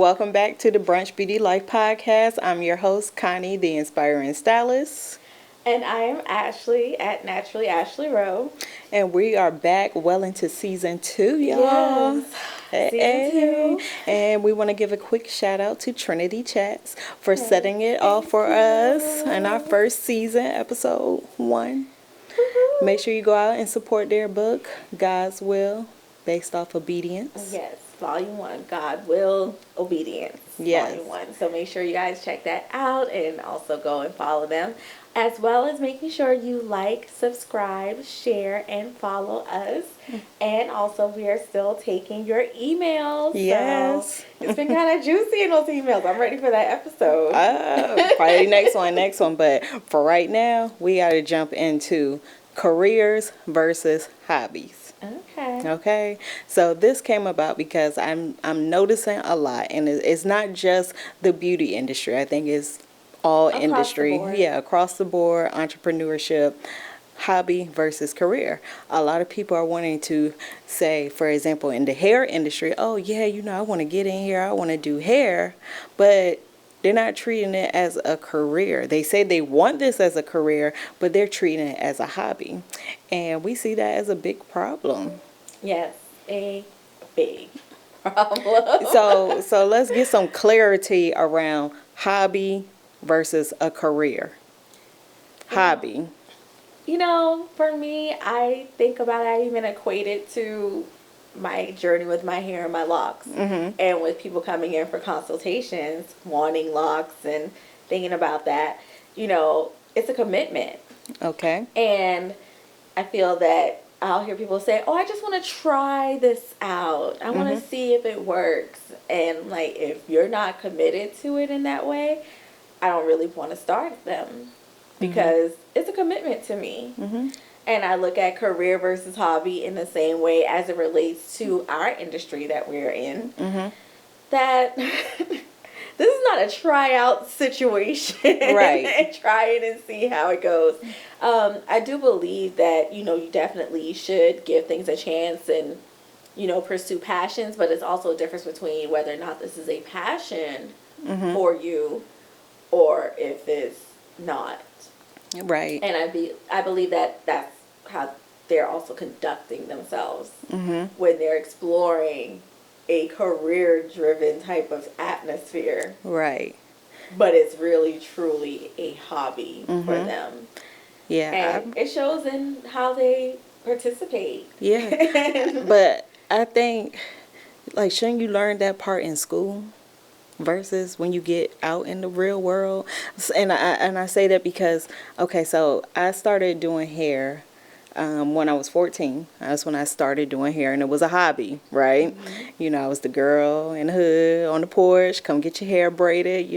welcome back to the Brunch Beauty Life podcast. I'm your host, Connie, the Inspiring Stylist. And I am Ashley at Naturally Ashley Rowe. And we are back well into season 2, y'all. Yes, season 2. And we want to give a quick shout out to Trinity Chats for setting it off for us in our first season, episode 1. Woo-hoo. Make sure you go out and support their book, God's Will, based off obedience. Yes, volume 1, God Will, Obedience. Yes. Volume 1. So make sure you guys check that out and also go and follow them, as well as making sure you like, subscribe, share, and follow us. And also, we are still taking your emails. Yes. So it's been kind of juicy in those emails. I'm ready for that episode. Probably next one. But for right now, we got to jump into careers versus hobbies. Okay. So this came about because I'm noticing a lot, and it's not just the beauty industry. I think it's all Across industry. the board. Yeah, across the board, entrepreneurship, hobby versus career. A lot of people are wanting to say, for example, in the hair industry, oh yeah, I want to get in here, I want to do hair, but they're not treating it as a career. They say they want this as a career, but they're treating it as a hobby. And we see that as a big problem. Yes, a big problem. So let's get some clarity around hobby versus a career. Hobby. For me, I think about it, I even equate it to my journey with my hair and my locks. Mm-hmm. And with people coming in for consultations, wanting locks and thinking about that, it's a commitment. Okay. And I feel that I'll hear people say, oh, I just want to try this out. I want to see if it works. And if you're not committed to it in that way, I don't really want to start them because it's a commitment to me. Mm-hmm. And I look at career versus hobby in the same way as it relates to our industry that we're in. Mm-hmm. That this is not a tryout situation. Right. And try it and see how it goes. I do believe that, you definitely should give things a chance and, pursue passions. But it's also a difference between whether or not this is a passion for you or if it's not. Right. And I believe that that's how they're also conducting themselves when they're exploring a career-driven type of atmosphere. Right. But it's really, truly a hobby for them. Yeah. And it shows in how they participate. Yeah. But I think, shouldn't you learn that part in school versus when you get out in the real world? And I say that because, okay, so I started doing hair when I was 14. That's when I started doing hair, and it was a hobby, right? I was the girl in the hood on the porch, come get your hair braided,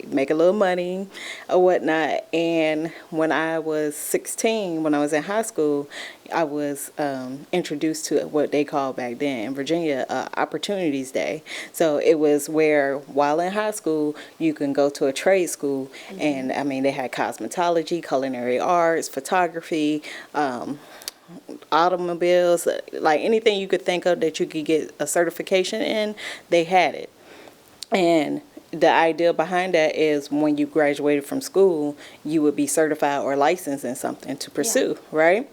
make a little money or whatnot. And when I was 16, when I was in high school, I was introduced to what they called back then in Virginia Opportunities Day. So it was where, while in high school, you can go to a trade school, and they had cosmetology, culinary arts, photography, automobiles, anything you could think of that you could get a certification in, they had it. And the idea behind that is when you graduated from school, you would be certified or licensed in something to pursue, right?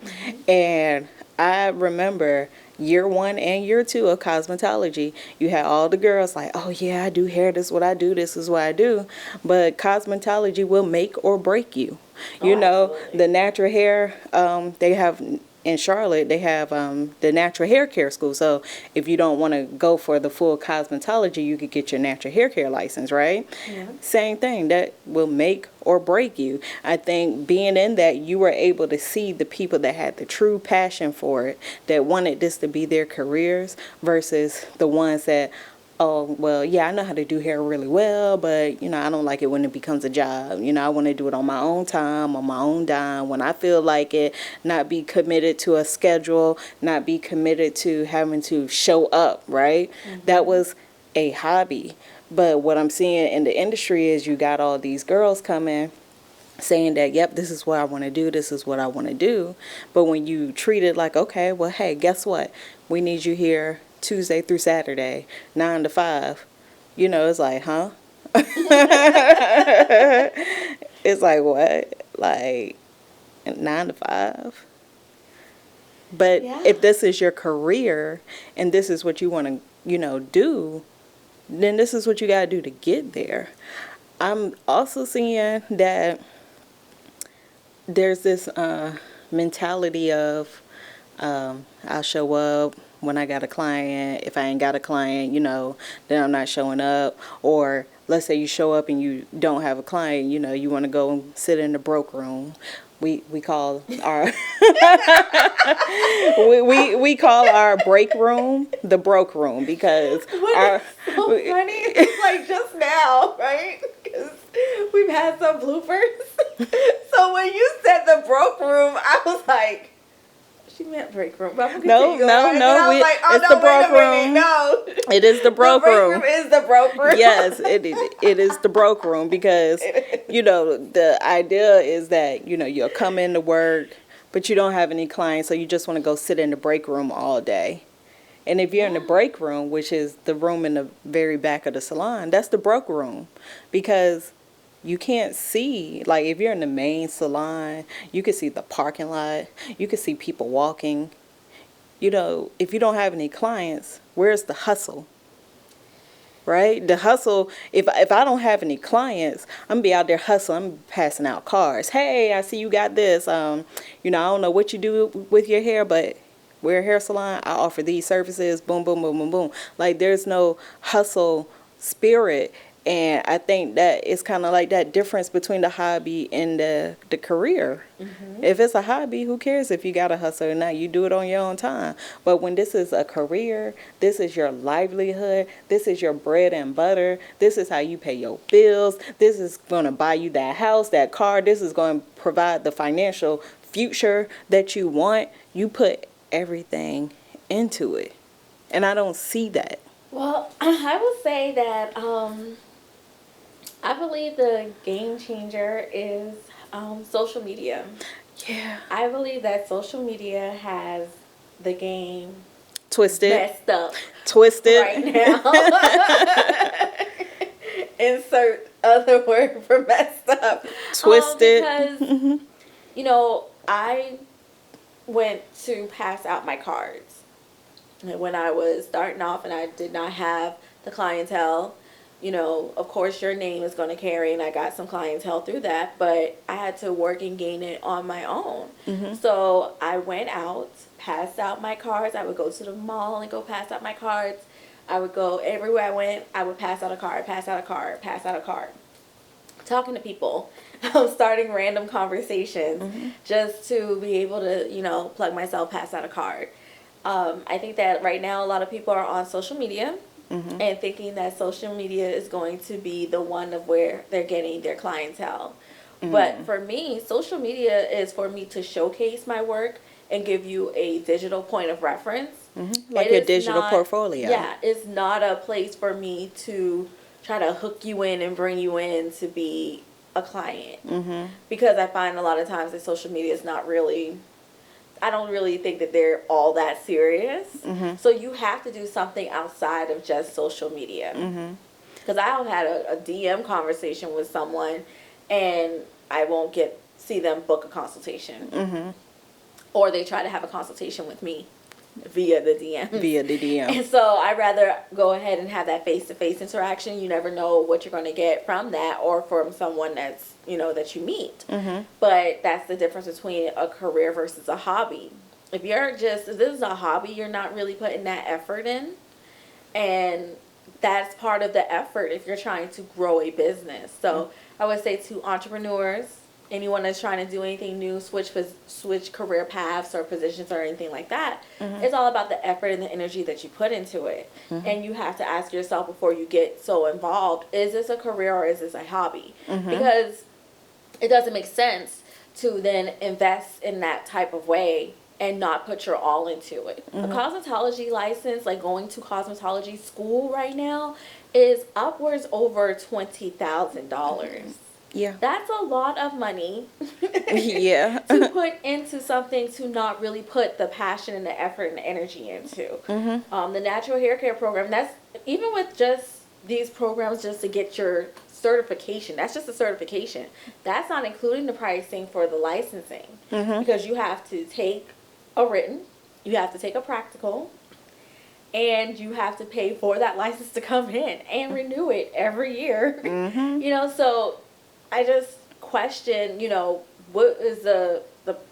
And I remember year 1 and year 2 of cosmetology, you had all the girls oh yeah, I do hair, this is what I do, this is what I do. But cosmetology will make or break you. Absolutely. The natural hair, they have in Charlotte, they have the natural hair care school. So if you don't want to go for the full cosmetology, you could get your natural hair care license, right? Yeah. Same thing. That will make or break you. I think being in that, you were able to see the people that had the true passion for it, that wanted this to be their careers, versus the ones that, oh, well, yeah, I know how to do hair really well, but, I don't like it when it becomes a job. I want to do it on my own time, on my own dime, when I feel like it, not be committed to a schedule, not be committed to having to show up, right? That was a hobby. But what I'm seeing in the industry is you got all these girls coming saying that, yep, this is what I want to do, this is what I want to do. But when you treat it like, okay, well, hey, guess what? We need you here Tuesday through Saturday, 9 to 5. You know, it's like, huh? It's like, what? Like 9 to 5? But Yeah. if this is your career and this is what you want to, do, then this is what you got to do to get there. I'm also seeing that there's this mentality of I'll show up when I got a client. If I ain't got a client, then I'm not showing up. Or let's say you show up and you don't have a client, you want to go and sit in the broke room. We call our we call our break room the broke room because What is so funny? It's like just now, right? Because we've had some bloopers. So when you said the broke room, I was like, she meant break room. But I'm gonna continue on. And I was like, oh, it's no, the broke wait a minute, room. no. It is the broke room. The break room is the broke room. Yes, it is the broke room because, the idea is that, you'll come into work, but you don't have any clients, so you just want to go sit in the break room all day. And if you're in the break room, which is the room in the very back of the salon, that's the broke room because you can't see, like if you're in the main salon, you can see the parking lot, you can see people walking. If you don't have any clients, where's the hustle? Right? The hustle, if I don't have any clients, I'm going to be out there hustling. I'm passing out cards. Hey, I see you got this. I don't know what you do with your hair, but we're a hair salon. I offer these services. Boom, boom, boom, boom, boom. Like there's no hustle spirit. And I think that it's kind of like that difference between the hobby and the career. Mm-hmm. If it's a hobby, who cares if you got to hustle or not? You do it on your own time. But when this is a career, this is your livelihood, this is your bread and butter, this is how you pay your bills, this is going to buy you that house, that car, this is going to provide the financial future that you want, you put everything into it. And I don't see that. Well, I will say that I believe the game changer is social media. Yeah. I believe that social media has the game Twisted. messed up. Twisted. Right now. Insert other word for messed up. Twisted. Because, I went to pass out my cards. And when I was starting off and I did not have the clientele, of course your name is going to carry, and I got some clientele through that, but I had to work and gain it on my own. Mm-hmm. So I went out, passed out my cards. I would go to the mall and go pass out my cards. I would go everywhere I went. I would pass out a card, pass out a card, pass out a card. Talking to people, starting random conversations, mm-hmm. just to be able to, plug myself, pass out a card. I think that right now a lot of people are on social media. Mm-hmm. And thinking that social media is going to be the one of where they're getting their clientele. Mm-hmm. But for me, social media is for me to showcase my work and give you a digital point of reference. Mm-hmm. Like your digital portfolio. Yeah, it's not a place for me to try to hook you in and bring you in to be a client. Mm-hmm. Because I find a lot of times that social media is not really... I don't really think that they're all that serious. Mm-hmm. So you have to do something outside of just social media. Because I've had a DM conversation with someone and I won't see them book a consultation. Mm-hmm. Or they try to have a consultation with me via the DM. And so I'd rather go ahead and have that face-to-face interaction. You never know what you're going to get from that or from someone that's, that you meet. Mm-hmm. But that's the difference between a career versus a hobby. If this is a hobby, you're not really putting that effort in. And that's part of the effort if you're trying to grow a business. So I would say to entrepreneurs, anyone that's trying to do anything new, switch career paths or positions or anything like that, mm-hmm. it's all about the effort and the energy that you put into it. Mm-hmm. And you have to ask yourself before you get so involved, is this a career or is this a hobby? Mm-hmm. Because it doesn't make sense to then invest in that type of way and not put your all into it. Mm-hmm. A cosmetology license, like going to cosmetology school right now, is upwards over $20,000. Yeah. That's a lot of money yeah. to put into something to not really put the passion and the effort and the energy into. Mm-hmm. The natural hair care program, that's even with just these programs just to get your certification. That's just a certification. That's not including the pricing for the licensing, because you have to take a written, you have to take a practical, and you have to pay for that license to come in and renew it every year. You know, so I just question, you know, what is the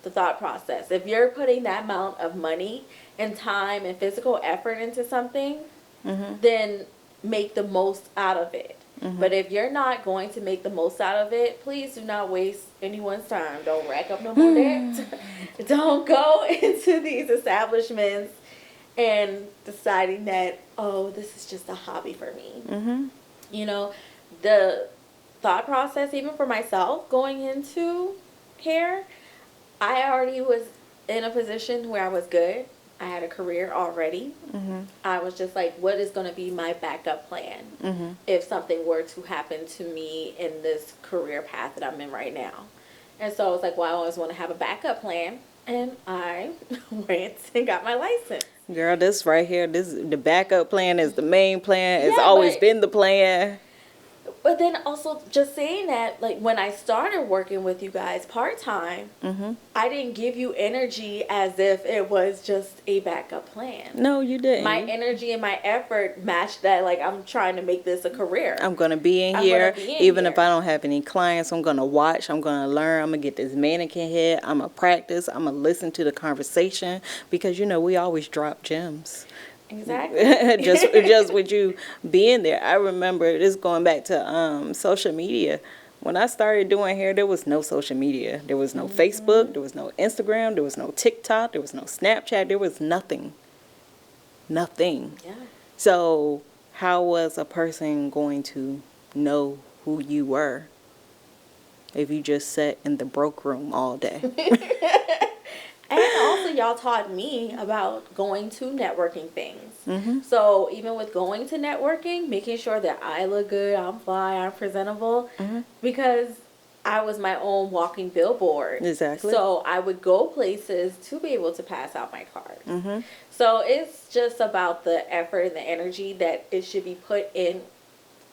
thought process? If you're putting that amount of money and time and physical effort into something, then make the most out of it. But if you're not going to make the most out of it, please do not waste anyone's time. Don't rack up no more debt. Don't go into these establishments and deciding that, oh, this is just a hobby for me. You know, the thought process, even for myself, going into hair, I already was in a position where I was good. I had a career already. I was just like, what is going to be my backup plan if something were to happen to me in this career path that I'm in right now? And so I was like, well, I always want to have a backup plan. And I went and got my license. Girl, this right here, the backup plan is the main plan. It's Yeah, always been the plan. But then also just saying that, like, when I started working with you guys part-time, I didn't give you energy as if it was just a backup plan. No, you didn't. My energy and my effort matched that. Like, I'm trying to make this a career. I'm going to be in here. Even if I don't have any clients, I'm going to watch. I'm going to learn. I'm going to get this mannequin head. I'm going to practice. I'm going to listen to the conversation. Because, you know, we always drop gems. Exactly. just with you being there. I remember this going back to social media. When I started doing hair, there was no social media. There was no Facebook. There was no Instagram. There was no TikTok. There was no Snapchat. There was nothing. Nothing. Yeah. So how was a person going to know who you were if you just sat in the broke room all day? And also, y'all taught me about going to networking things. So even with going to networking, making sure that I look good, I'm fly, I'm presentable, because I was my own walking billboard. Exactly. So I would go places to be able to pass out my cards. So it's just about the effort and the energy that it should be put in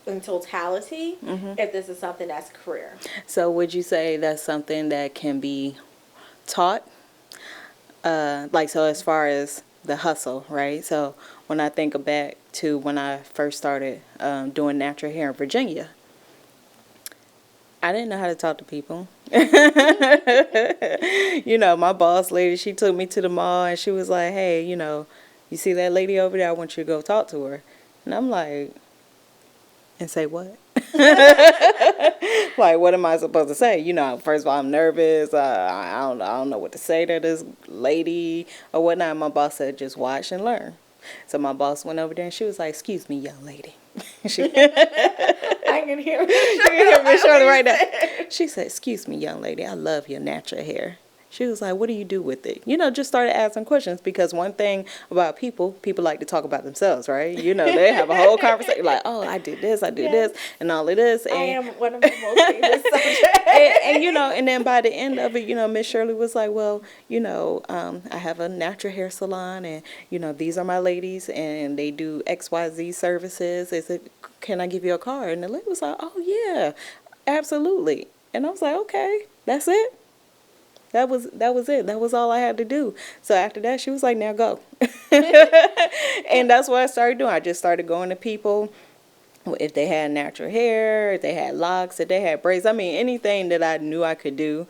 totality if this is something that's career. So would you say that's something that can be taught? So as far as the hustle, right? So when I think back to when I first started doing natural hair in Virginia, I didn't know how to talk to people. You know, my boss lady, she took me to the mall and she was like, hey, you know, you see that lady over there? I want you to go talk to her. And I'm like, and say what? Like, what am I supposed to say? You know, first of all, I'm nervous. I don't know what to say to this lady or whatnot. My boss said, just watch and learn. So my boss went over there and she was like, excuse me, young lady. I can hear Miss Shirley right now. She said, excuse me, young lady, I love your natural hair. She was like, what do you do with it? You know, just started asking questions, because one thing about people like to talk about themselves, right? You know, they have a whole conversation like, oh, I did this, this, and all of this. And I am one of my most famous subjects. and, you know, and then by the end of it, you know, Miss Shirley was like, well, you know, I have a natural hair salon, and, you know, these are my ladies, and they do XYZ services. Can I give you a card? And the lady was like, oh, yeah, absolutely. And I was like, okay, that's it. That was it. That was all I had to do. So after that, she was like, now go. And that's what I started doing. I just started going to people. If they had natural hair, if they had locks, if they had braids. I mean, anything that I knew I could do,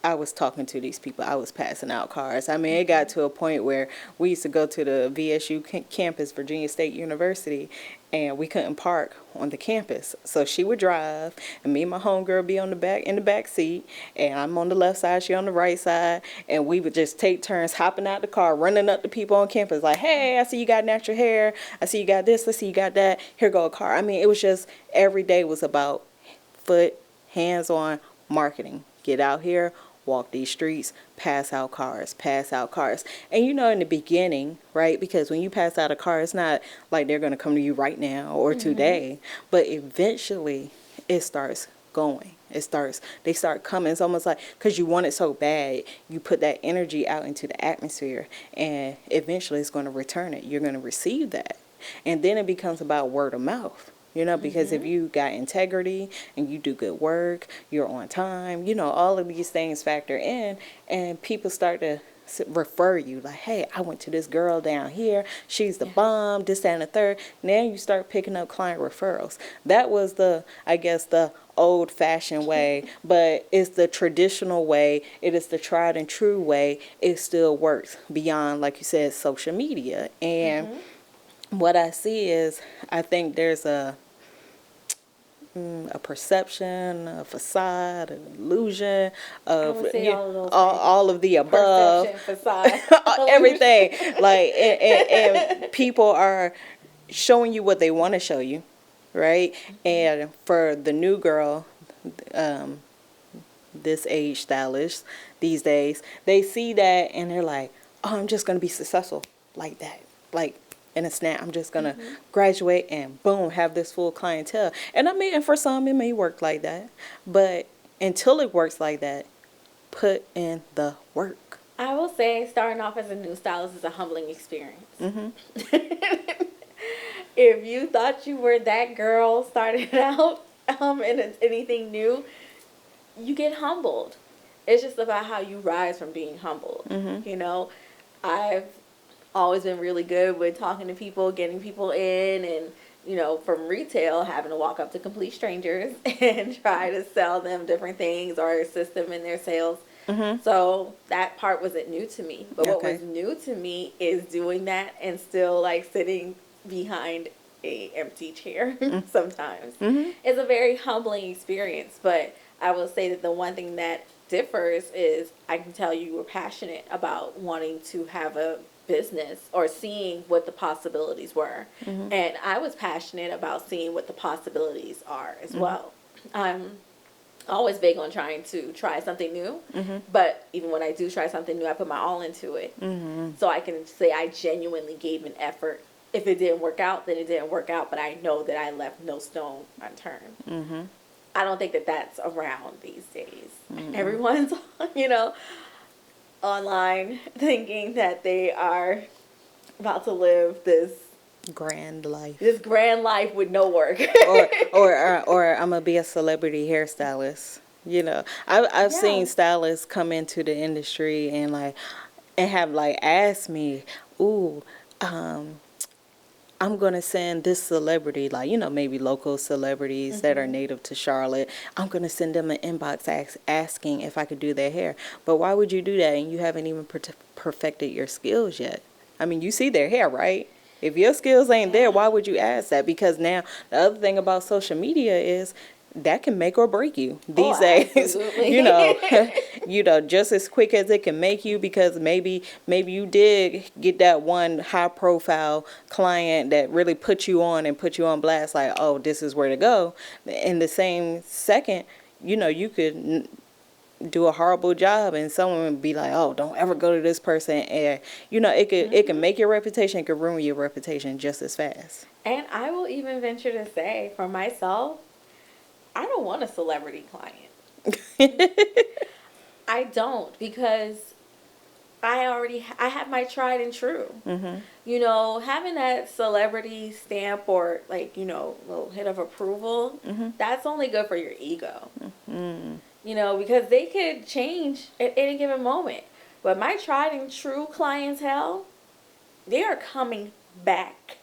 I was talking to these people. I was passing out cards. I mean, it got to a point where we used to go to the VSU campus, Virginia State University, and we couldn't park on the campus. So she would drive, and me and my homegirl be in the back seat, and I'm on the left side, she on the right side, and we would just take turns hopping out the car, running up to people on campus like, hey, I see you got natural hair. I see you got this. I see you got that. Here go a car. I mean, it was just every day was about hands-on marketing. Get out here, walk these streets, pass out cars. And you know, in the beginning, right, because when you pass out a car, it's not like they're going to come to you right now or today, but eventually it starts going. They start coming. It's almost like, because you want it so bad, you put that energy out into the atmosphere, and eventually it's going to return it. You're going to receive that. And then it becomes about word of mouth. You know, because if you got integrity and you do good work, you're on time, you know, all of these things factor in, and people start to refer you like, hey, I went to this girl down here. She's the bomb, this, that, and the third. Now you start picking up client referrals. That was I guess, the old fashioned way, but it's the traditional way. It is the tried and true way. It still works beyond, like you said, social media. And what I see is, I think there's a perception, a facade, an illusion of all of those all of the above, perception, facade, everything. Like, and people are showing you what they want to show you, right? And for the new girl, this age stylist these days, they see that and they're like, oh, I'm just going to be successful like that. Like, in a snap, I'm just going to graduate and boom, have this full clientele. And I mean, and for some, it may work like that. But until it works like that, put in the work. I will say starting off as a new stylist is a humbling experience. If you thought you were that girl starting out in anything new, you get humbled. It's just about how you rise from being humbled. You know, I've always been really good with talking to people, getting people in, and, you know, from retail, having to walk up to complete strangers and try to sell them different things or assist them in their sales. So that part wasn't new to me. But what was new to me is doing that and still, like, sitting behind a empty chair sometimes. It's a very humbling experience. But I will say that the one thing that differs is I can tell you were passionate about wanting to have a business or seeing what the possibilities were. And I was passionate about seeing what the possibilities are as well. I'm always big on trying to try something new, but even when I do try something new, I put my all into it. So I can say I genuinely gave an effort. If it didn't work out, then it didn't work out, but I know that I left no stone unturned. I don't think that that's around these days. Everyone's, you know, online thinking that they are about to live this grand life with no work. or I'm gonna be a celebrity hairstylist. You know, I've seen stylists come into the industry and have like asked me, ooh, I'm going to send this celebrity, like, you know, maybe local celebrities that are native to Charlotte. I'm going to send them an inbox asking if I could do their hair. But why would you do that? And you haven't even perfected your skills yet. I mean, you see their hair, right? If your skills ain't there, why would you ask that? Because now the other thing about social media is that can make or break you these days. you know, just as quick as it can make you, because maybe you did get that one high profile client that really put you on blast, like, oh, this is where to go. In the same second, you know, you could do a horrible job and someone would be like, oh, don't ever go to this person. And, you know, it can make your reputation, it could ruin your reputation just as fast. And I will even venture to say, for myself, I don't want a celebrity client. I don't, because I have my tried and true. You know, having that celebrity stamp or, like, you know, little hit of approval, that's only good for your ego. You know, because they could change at any given moment. But my tried and true clientele, they are coming back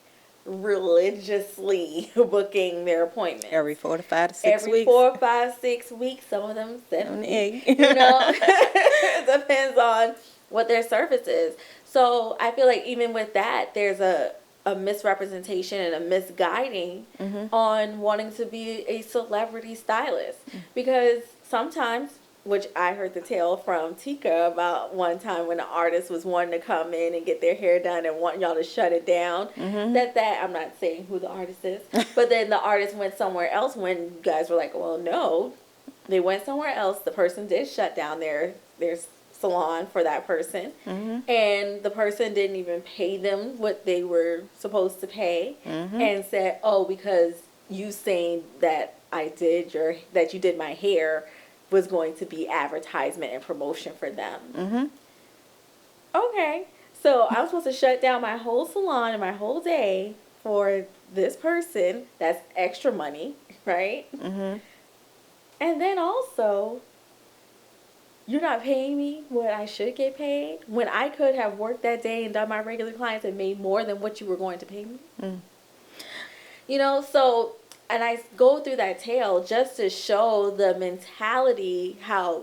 religiously booking their appointments. Every 4 to 5 to 6 weeks. Every 4, 5, 6 weeks. Some of them 7 weeks. You know, it depends on what their service is. So I feel like even with that, there's a misrepresentation and a misguiding on wanting to be a celebrity stylist. Because sometimes, which I heard the tale from Tika about one time when an artist was wanting to come in and get their hair done and wanting y'all to shut it down. That I'm not saying who the artist is, but then the artist went somewhere else when you guys were like, well, no, they went somewhere else. The person did shut down their salon for that person, and the person didn't even pay them what they were supposed to pay, and said, oh, because you saying that that you did my hair was going to be advertisement and promotion for them. Okay, so I was supposed to shut down my whole salon and my whole day for this person, that's extra money, right? Mm-hmm. And then also, you're not paying me what I should get paid when I could have worked that day and done my regular clients and made more than what you were going to pay me. Mm. You know, so, and I go through that tale just to show the mentality, how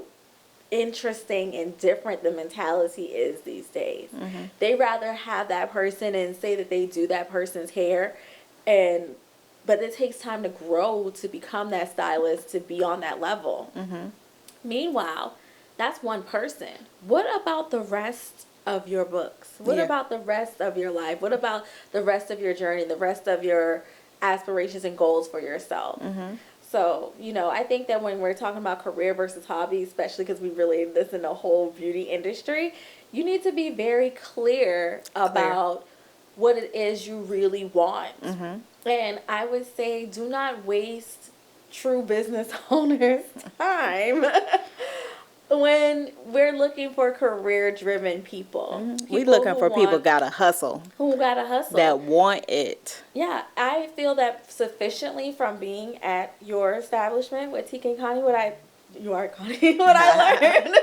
interesting and different the mentality is these days. Mm-hmm. They rather have that person and say that they do that person's hair, and but it takes time to grow to become that stylist, to be on that level. Mm-hmm. Meanwhile, that's one person. What about the rest of your books? What Yeah. about the rest of your life? What about the rest of your journey, the rest of your aspirations and goals for yourself? Mm-hmm. So, you know, I think that when we're talking about career versus hobby, especially because we related this in the whole beauty industry, you need to be very clear about what it is you really want. Mm-hmm. And I would say do not waste true business owners' time when we're looking for career-driven people. Mm-hmm. We looking for people gotta hustle. Who gotta hustle. That want it. Yeah, I feel that sufficiently from being at your establishment with TK and Connie. What I learned.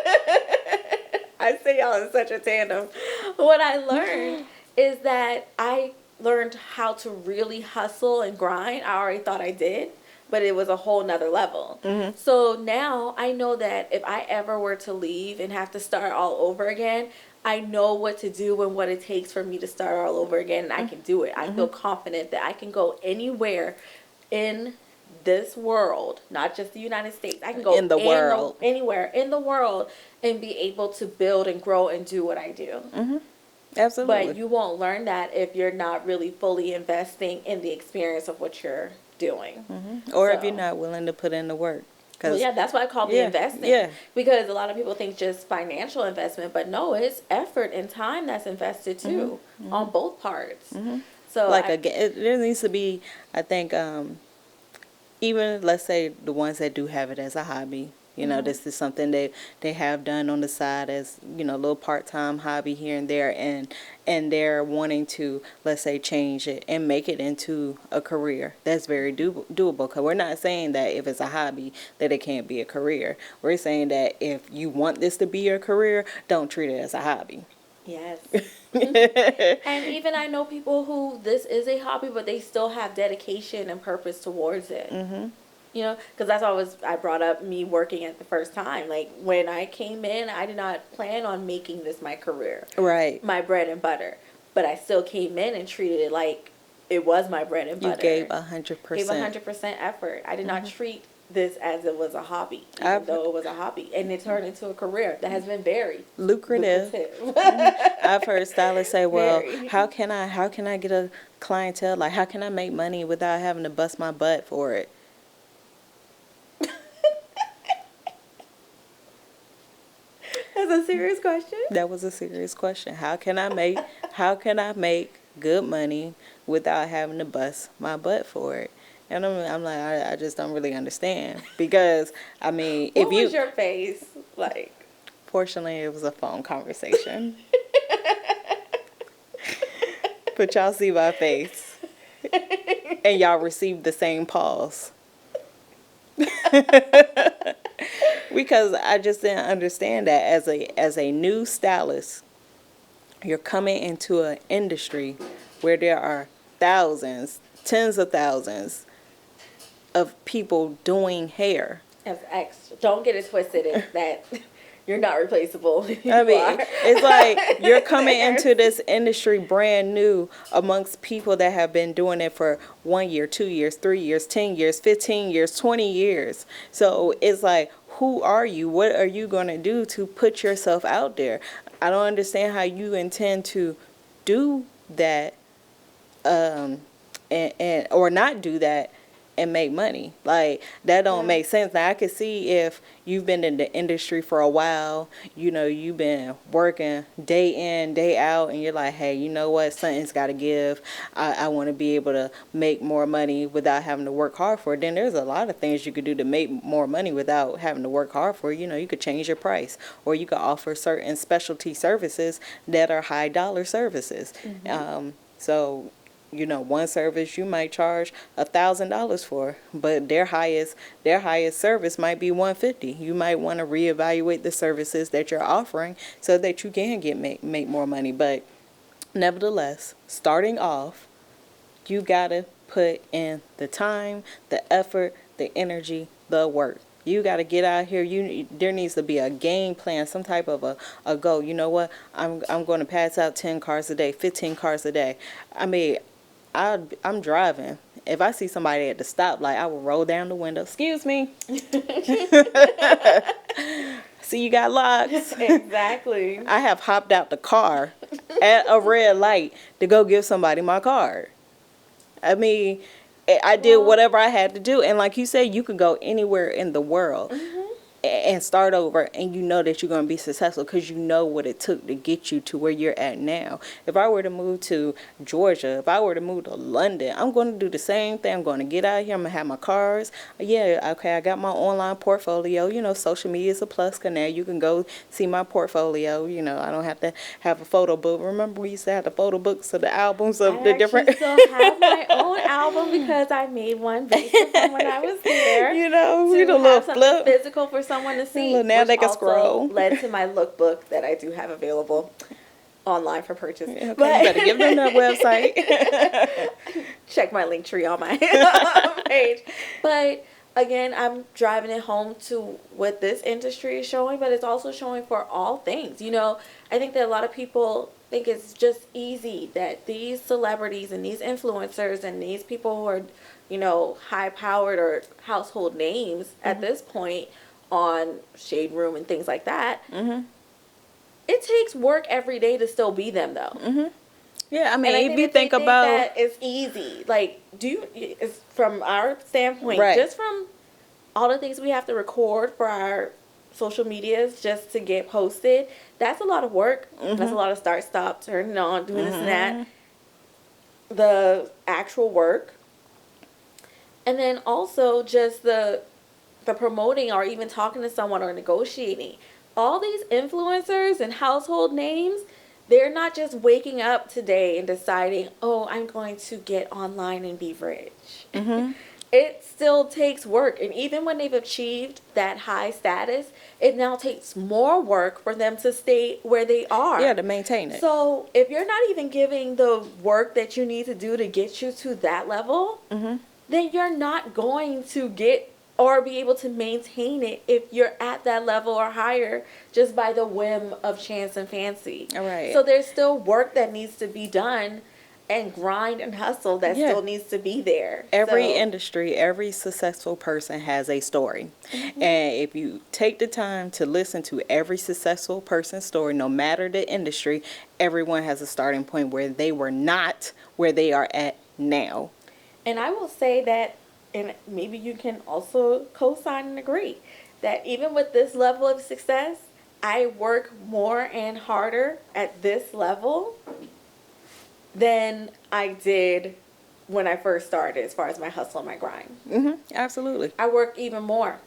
I say y'all in such a tandem. What I learned is that I learned how to really hustle and grind. I already thought I did, but it was a whole nother level. Mm-hmm. So now I know that if I ever were to leave and have to start all over again, I know what to do and what it takes for me to start all over again, and I can do it. I feel confident that I can go anywhere in this world, not just the United States. I can go In the world. anywhere in the world and be able to build and grow and do what I do. Mm-hmm. Absolutely. But you won't learn that if you're not really fully investing in the experience of what you're doing. Mm-hmm. Or if you're not willing to put in the work. Well, yeah, that's why I call it investing. Yeah. Because a lot of people think just financial investment, but no, it's effort and time that's invested too, on both parts. Mm-hmm. So like there needs to be, I think, even let's say the ones that do have it as a hobby. You know, this is something they have done on the side as, you know, a little part-time hobby here and there, and they're wanting to, let's say, change it and make it into a career. That's very doable, because we're not saying that if it's a hobby that it can't be a career. We're saying that if you want this to be your career, don't treat it as a hobby. Yes. And even I know people who this is a hobby, but they still have dedication and purpose towards it. Mm-hmm. You know, because that's always, I brought up me working at the first time. Like, when I came in, I did not plan on making this my career. Right. My bread and butter. But I still came in and treated it like it was my bread and butter. You gave 100%. Gave 100% effort. I did not treat this as it was a hobby, even though it was a hobby. And it turned into a career that has been very lucrative. I've heard stylists say, well, Very. how can I get a clientele? Like, how can I make money without having to bust my butt for it? That's a serious question. That was a serious question. How can I make good money without having to bust my butt for it? And I'm like, I just don't really understand, because I mean, What was your face like? Fortunately, it was a phone conversation. But y'all see my face, and y'all received the same pause. Because I just didn't understand that as a new stylist, you're coming into an industry where there are thousands, tens of thousands of people doing hair. As extra. Don't get it twisted that you're not replaceable. I mean, it's like you're coming into this industry brand new amongst people that have been doing it for 1 year, 2 years, 3 years, 10 years, 15 years, 20 years. So it's like, who are you? What are you going to do to put yourself out there? I don't understand how you intend to do that and or not do that and make money. Like, that don't make sense. Now, I could see if you've been in the industry for a while, you know, you've been working day in, day out, and you're like, hey, you know what, something's got to give. I want to be able to make more money without having to work hard for it. Then there's a lot of things you could do to make more money without having to work hard for it. You know, you could change your price, or you could offer certain specialty services that are high dollar services. So one service you might charge $1,000 for, but their highest service might be $150. You might want to reevaluate the services that you're offering so that you can make more money. But nevertheless, starting off, you gotta put in the time, the effort, the energy, the work. You got to get out here. There needs to be a game plan, some type of a goal. You know what? I'm going to pass out 10 cars a day, 15 cars a day. I mean, I'm driving. If I see somebody at the stoplight, I will roll down the window. Excuse me. See, you got locks. Exactly. I have hopped out the car at a red light to go give somebody my card. I mean, I did whatever I had to do. And like you said, you could go anywhere in the world and start over, and you know that you're going to be successful because you know what it took to get you to where you're at now. If I were to move to Georgia, if I were to move to London, I'm going to do the same thing. I'm going to get out here. I'm going to have my cars. Yeah, okay, I got my online portfolio. Social media is a plus because now you can go see my portfolio. I don't have to have a photo book. Remember we used to have the photo books of the albums of the different... I still have my own album because I made one based on when I was there. To a little flip. Physical for someone to see. Now they can scroll. Led to my lookbook that I do have available online for purchase. Yeah, okay, you better give them that website. Check my link tree on my page. But again, I'm driving it home to what this industry is showing, but it's also showing for all things. I think that a lot of people think it's just easy that these celebrities and these influencers and these people who are, high-powered or household names at this point on Shade Room and things like that. It takes work every day to still be them, though. Yeah, I mean, if you think about that, it's easy. Like, it's from our standpoint, right, just from all the things we have to record for our social medias just to get posted, that's a lot of work. That's a lot of start, stop, turning on, doing this and that. The actual work. And then also just the promoting or even talking to someone or negotiating. All these influencers and household names, they're not just waking up today and deciding, oh, I'm going to get online and be rich. It still takes work. And even when they've achieved that high status, it now takes more work for them to stay where they are. Yeah, to maintain it. So if you're not even giving the work that you need to do to get you to that level, then you're not going to get or be able to maintain it if you're at that level or higher just by the whim of chance and fancy. All right. So there's still work that needs to be done and grind and hustle that still needs to be there. Every industry, every successful person has a story. And if you take the time to listen to every successful person's story, no matter the industry, everyone has a starting point where they were not where they are at now. And I will say that, and maybe you can also co-sign and agree, that even with this level of success, I work more and harder at this level than I did when I first started as far as my hustle and my grind. Absolutely. I work even more.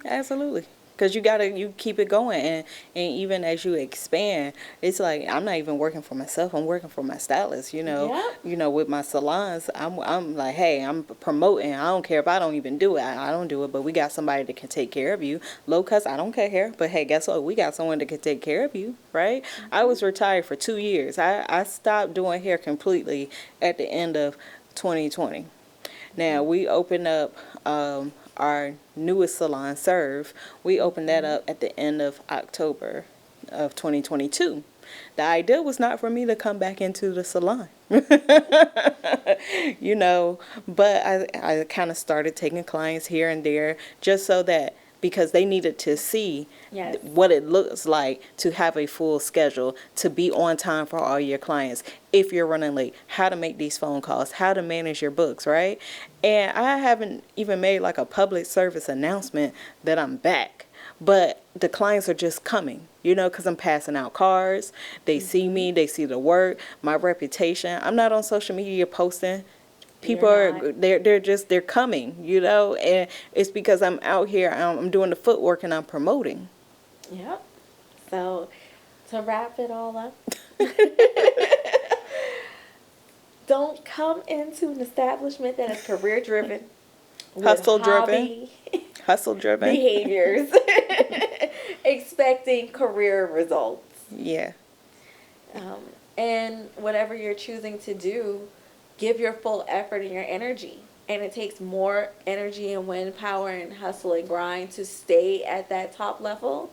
Absolutely. Because you keep it going, and even as you expand, it's like I'm not even working for myself. I'm working for my stylist. With my salons, I'm like, hey, I'm promoting. I don't care if I don't even do it. I don't do it, but we got somebody that can take care of you. Low cost, I don't care. But hey, guess what? We got someone that can take care of you, right? I was retired for 2 years. I stopped doing hair completely at the end of 2020. Now we opened up our newest salon, Serve. We opened that up at the end of October of 2022. The idea was not for me to come back into the salon, but I kind of started taking clients here and there just so that, because they needed to see what it looks like to have a full schedule, to be on time for all your clients. If you're running late, how to make these phone calls, how to manage your books, right? And I haven't even made like a public service announcement that I'm back. But the clients are just coming, because I'm passing out cards. They see me, they see the work, my reputation. I'm not on social media posting. People they're coming, and it's because I'm out here, I'm doing the footwork and I'm promoting. Yep. So to wrap it all up, Don't come into an establishment that is career driven, Hustle driven. Hustle driven. behaviors, expecting career results. Yeah. And whatever you're choosing to do, give your full effort and your energy. And it takes more energy and wind power and hustle and grind to stay at that top level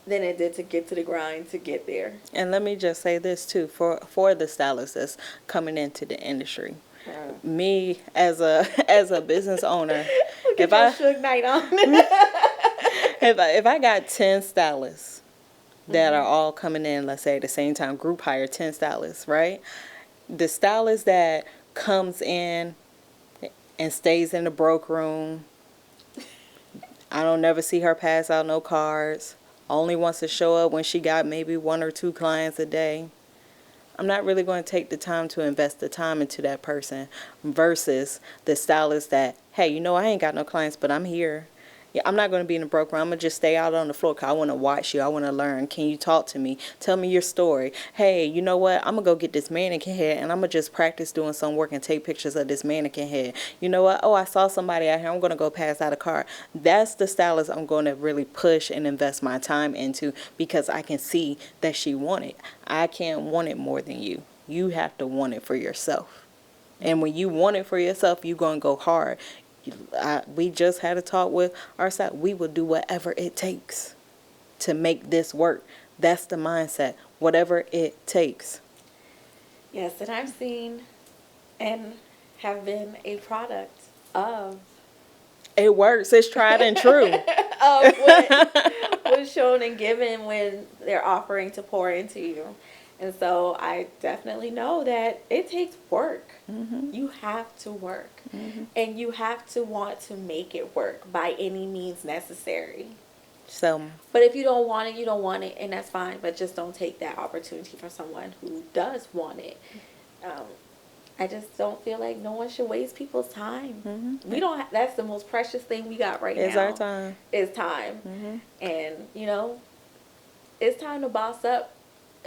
than it did to get to the grind to get there. And let me just say this too, for the stylists that's coming into the industry. Me as a business owner, Get your Suge Knight on. if I got 10 stylists that are all coming in, let's say at the same time, group hire 10 stylists, right? The stylist that comes in and stays in the broke room, I don't never see her pass out no cards, only wants to show up when she got maybe 1 or 2 clients a day. I'm not really going to take the time to invest the time into that person versus the stylist that, hey, you know, I ain't got no clients, but I'm here. Yeah, I'm not going to be in the broke room. I'm going to just stay out on the floor because I want to watch you. I want to learn. Can you talk to me? Tell me your story. Hey, you know what? I'm going to go get this mannequin head and I'm going to just practice doing some work and take pictures of this mannequin head. You know what? Oh, I saw somebody out here. I'm going to go pass out a card. That's the stylist I'm going to really push and invest my time into because I can see that she want it. I can't want it more than you. You have to want it for yourself. And when you want it for yourself, you're going to go hard. We just had a talk with our side. We will do whatever it takes to make this work. That's the mindset. Whatever it takes. Yes, and I've seen and have been a product of. It works. It's tried and true. Of what was shown and given when they're offering to pour into you. And so I definitely know that it takes work. You have to work. And you have to want to make it work by any means necessary. So, but if you don't want it, you don't want it, and that's fine. But just don't take that opportunity from someone who does want it. I just don't feel like no one should waste people's time. We don't. That's the most precious thing we got right now. It's our time. It's time. And, you know, it's time to boss up.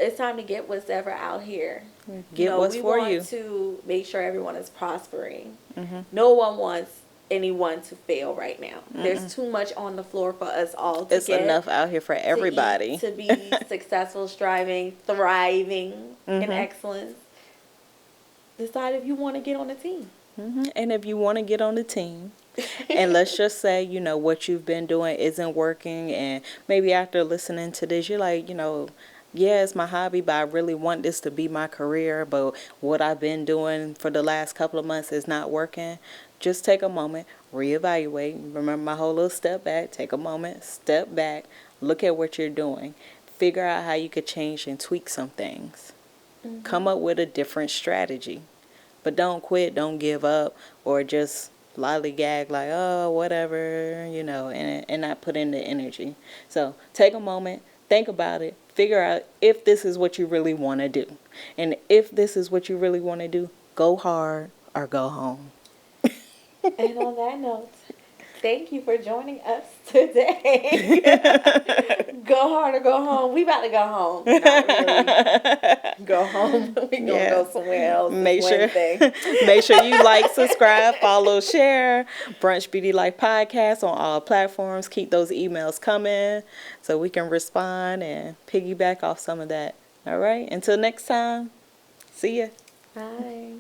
It's time to get what's ever out here. Get what's for you. We want to make sure everyone is prospering. No one wants anyone to fail right now. There's too much on the floor for us all to It's get enough out here for everybody. To be successful, striving, thriving in excellence. Decide if you want to get on the team. And if you want to get on the team, and let's just say, you know, what you've been doing isn't working, and maybe after listening to this, you're like, you know, yeah, it's my hobby, but I really want this to be my career, but what I've been doing for the last couple of months is not working. Just take a moment, reevaluate. Remember my whole little step back. Take a moment, step back, look at what you're doing. Figure out how you could change and tweak some things. Come up with a different strategy. But don't quit, don't give up, or just lollygag like, oh, whatever, you know, and not put in the energy. So take a moment, think about it, figure out if this is what you really want to do. And if this is what you really want to do, go hard or go home. And on that note, thank you for joining us today. Go hard or go home. We about to go home. Not really go home. We gonna go somewhere else. Make sure you like, subscribe, follow, share Brunch Beauty Life Podcast on all platforms. Keep those emails coming so we can respond and piggyback off some of that. All right. Until next time. See ya. Bye.